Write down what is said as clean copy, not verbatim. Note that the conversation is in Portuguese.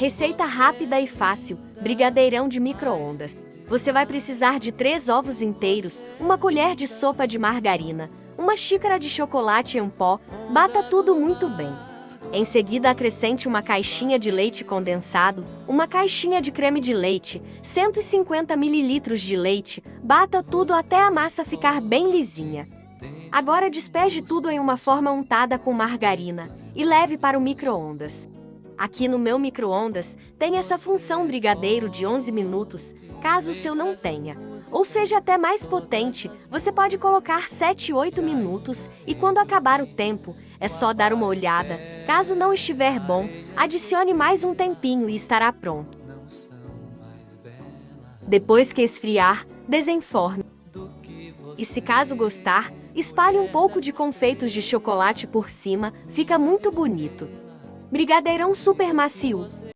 Receita rápida e fácil, brigadeirão de micro-ondas. Você vai precisar de 3 ovos inteiros, uma colher de sopa de margarina, uma xícara de chocolate em pó, bata tudo muito bem. Em seguida acrescente uma caixinha de leite condensado, uma caixinha de creme de leite, 150 ml de leite, bata tudo até a massa ficar bem lisinha. Agora despeje tudo em uma forma untada com margarina e leve para o micro-ondas. Aqui no meu micro-ondas tem essa função brigadeiro de 11 minutos, caso o seu não tenha. Ou seja até mais potente, você pode colocar 7, 8 minutos e quando acabar o tempo, é só dar uma olhada. Caso não estiver bom, adicione mais um tempinho e estará pronto. Depois que esfriar, desenforme. E se caso gostar, espalhe um pouco de confeitos de chocolate por cima, fica muito bonito. Brigadeirão super macio.